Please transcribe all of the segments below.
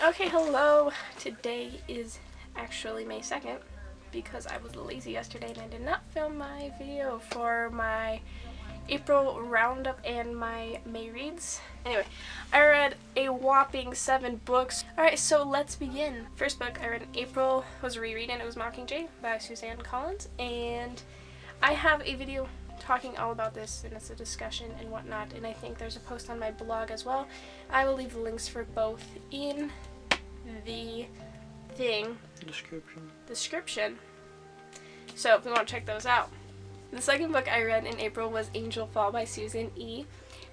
Okay, hello. Today is actually May 2nd because I was lazy yesterday and I did not film my video for my April roundup and my May reads. Anyway, I read a whopping 7 books. Alright, so let's begin. First book I read in April was a reread and it was Mockingjay by Suzanne, and I have a video talking all about this, and it's a discussion and whatnot, and I think there's a post on my blog as well. I will leave the links for both in the description. So if you want to check those out. The second book I read in April was Angel Fall by Suzanne E.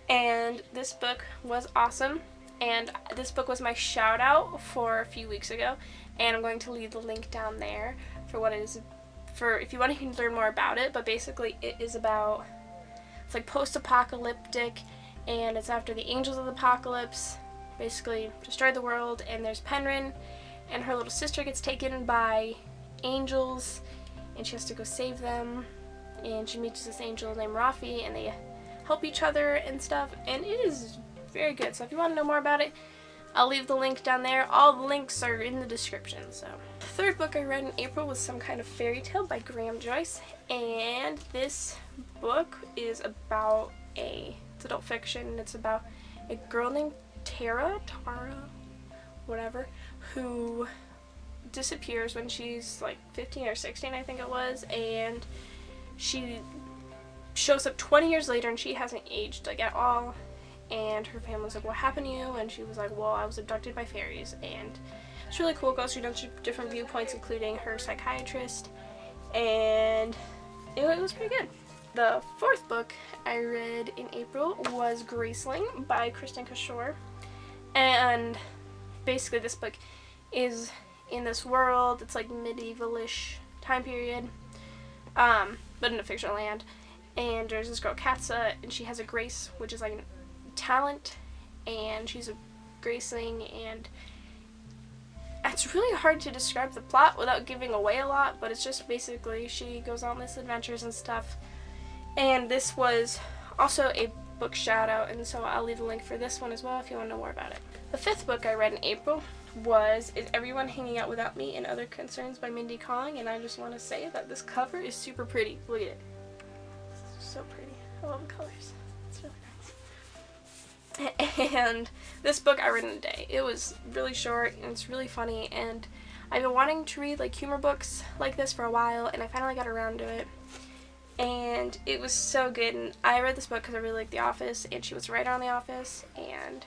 And this book was awesome. And this book was my shout out for a few weeks ago. And I'm going to leave the link down there for what it is, for if you want to learn more about it. But basically it is about, it's like post-apocalyptic, and it's after the angels of the apocalypse basically destroyed the world, and there's Penryn and her little sister gets taken by angels and she has to go save them, and she meets this angel named Rafi and they help each other and stuff, and it is very good. So if you want to know more about it, I'll leave the link down there. All the links are in the description. So the third book I read in April was Some Kind of Fairy Tale by Joyce, and this book is about it's adult fiction, and it's about a girl named Tara, whatever, who disappears when she's like 15 or 16, I think it was, and she shows up 20 years later and she hasn't aged like at all, and her family's like, what happened to you? And she was like, well, I was abducted by fairies. And it's really cool. It goes through different viewpoints, including her psychiatrist, and it was pretty good. The fourth book I read in April was Graceling by Kristen Kishore, and basically this book is in this world. It's like medievalish time period, but in a fictional land, and there's this girl Katsa, and she has a grace, which is like a talent, and she's a graceling, and it's really hard to describe the plot without giving away a lot, but it's just basically she goes on these adventures and stuff. And this was also a book shout out, and so I'll leave a link for this one as well if you want to know more about it. The fifth book I read in April was Is Everyone Hanging Out Without Me and Other Concerns by Mindy, Kaling, and I just want to say that this cover is super pretty. Look at it. It's so pretty. I love the colors. It's really nice. And this book I read in a day. It was really short and it's really funny, and I've been wanting to read like humor books like this for a while, and I finally got around to it. And it was so good, and I read this book because I really liked The Office, and she was a writer on The Office, and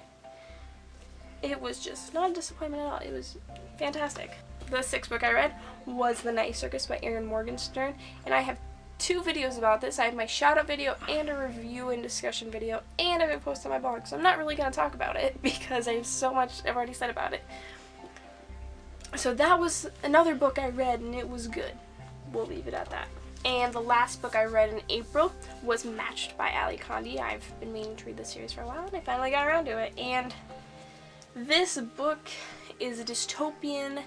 it was just not a disappointment at all. It was fantastic. The sixth book I read was The Night Circus by Erin Morgenstern, and I have 2 videos about this. I have my shout out video and a review and discussion video, and I have it posted on my blog, so I'm not really going to talk about it because I have so much I've already said about it. So that was another book I read, and it was good. We'll leave it at that. And the last book I read in April was Matched by Condie. I've been meaning to read this series for a while, and I finally got around to it. And this book is a dystopian,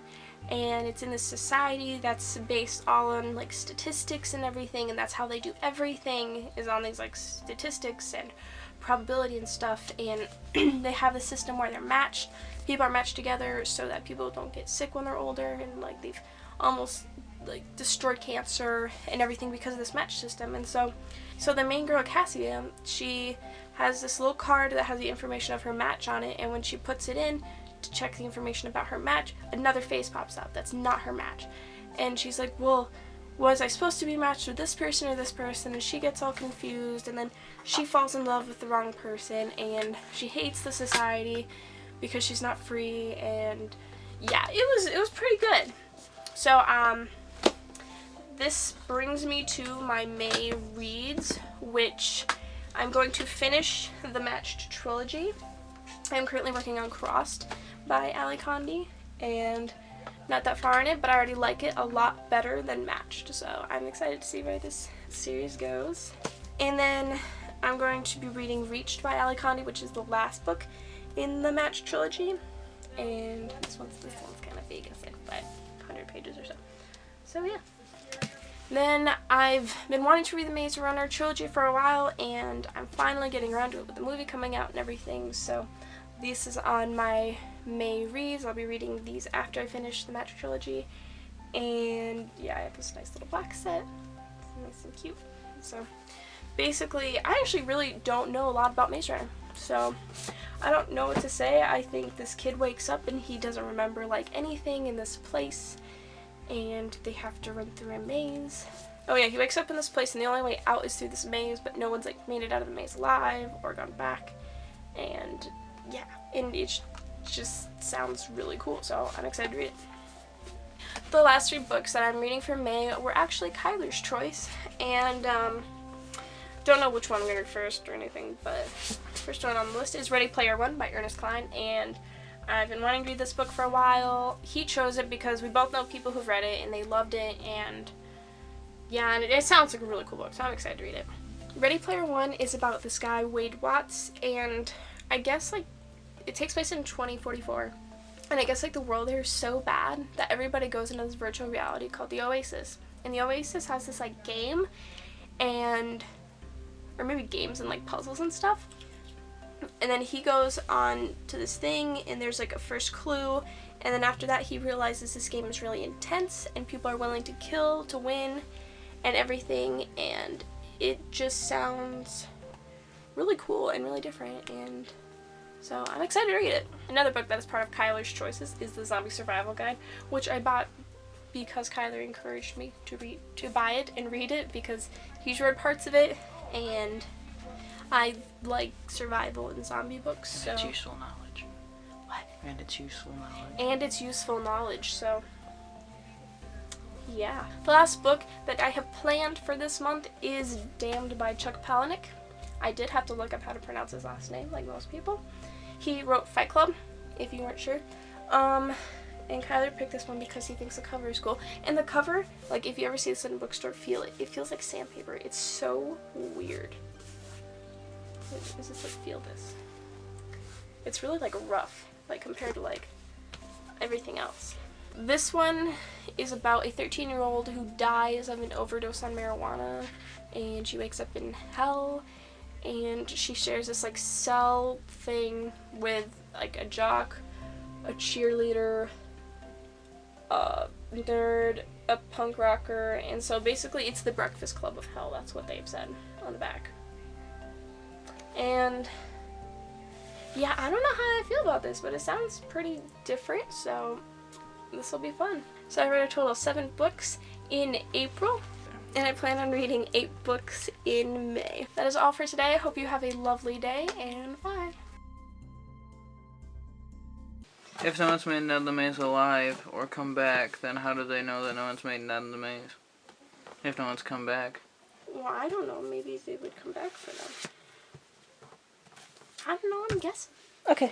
and it's in this society that's based all on like statistics and everything, and that's how they do everything, is on these like statistics and probability and stuff. And they have a system where they're matched. People are matched together so that people don't get sick when they're older, and like they've almost like destroyed cancer and everything because of this match system. And so the main girl, Cassia, she has this little card that has the information of her match on it, and when she puts it in to check the information about her match, another face pops up that's not her match, and she's like, well, was I supposed to be matched with this person or this person? And she gets all confused, and then she falls in love with the wrong person, and she hates the society because she's not free. And yeah, it was pretty good. So this brings me to my May reads, which I'm going to finish the Matched trilogy. I'm currently working on Crossed by Condie, and not that far in it, but I already like it a lot better than Matched, so I'm excited to see where this series goes. And then I'm going to be reading Reached by Condie, which is the last book in the Matched trilogy, and this one's kind of big, I think, but 100 pages or so. So yeah. Then I've been wanting to read the Maze Runner trilogy for a while, and I'm finally getting around to it with the movie coming out and everything, so this is on my May reads. I'll be reading these after I finish the Magic Trilogy. And yeah, I have this nice little box set. It's nice and cute. So basically, I actually really don't know a lot about Maze Runner. So I don't know what to say. I think this kid wakes up and he doesn't remember like anything in this place. And they have to run through a maze. Oh yeah, he wakes up in this place and the only way out is through this maze, but no one's like made it out of the maze alive or gone back. And yeah, and it just sounds really cool, so I'm excited to read it. The last 3 books that I'm reading for May were actually Kyler's choice, and don't know which one I'm going to read first or anything, but first one on the list is Ready Player One by Ernest Cline, and I've been wanting to read this book for a while. He chose it because we both know people who've read it and they loved it, and yeah, and it sounds like a really cool book, so I'm excited to read it. Ready Player One is about this guy, Wade Watts, and I guess, like, it takes place in 2044, and I guess, like, the world there is so bad that everybody goes into this virtual reality called the Oasis, and the Oasis has this, like, game, and, or maybe games and, like, puzzles and stuff, and then he goes on to this thing, and there's, like, a first clue, and then after that he realizes this game is really intense, and people are willing to kill to win, and everything, and it just sounds really cool and really different, and so I'm excited to read it. Another book that is part of Kyler's choices is the Zombie Survival Guide, which I bought because Kyler encouraged me to buy it and read it because he's read parts of it, and I like survival and zombie books. So. It's useful knowledge. What? And it's useful knowledge. And it's useful knowledge, so yeah. The last book that I have planned for this month is Damned by Chuck Palahniuk. I did have to look up how to pronounce his last name, like most people. He wrote Fight Club, if you weren't sure. And Kyler picked this one because he thinks the cover is cool. And the cover, like, if you ever see this in a bookstore, feel it. It feels like sandpaper. It's so weird. Is this, like, feel this? It's really, like, rough, like, compared to, like, everything else. This one is about a 13-year-old who dies of an overdose on marijuana, and she wakes up in hell, and she shares this, like, cell thing with, like, a jock, a cheerleader, a nerd, a punk rocker, and so basically it's the Breakfast Club of Hell. That's what they've said on the back. And yeah, I don't know how I feel about this, but it sounds pretty different, so this will be fun. So I read a total of 7 books in April, and I plan on reading 8 books in May. That is all for today. I hope you have a lovely day, and bye. If no one's made it out of the maze alive or come back, then how do they know that no one's made it out of the maze? If no one's come back. Well, I don't know. Maybe they would come back for them. I don't know. I'm guessing. Okay.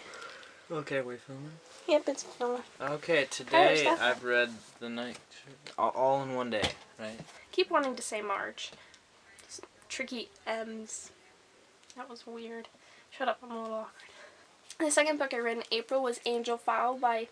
Okay, we filming? Yep, it's filming. Okay, today I've read the night all in one day, right? Keep wanting to say March. Just tricky M's. That was weird. Shut up, I'm a little awkward. The second book I read in April was Angel Fowl by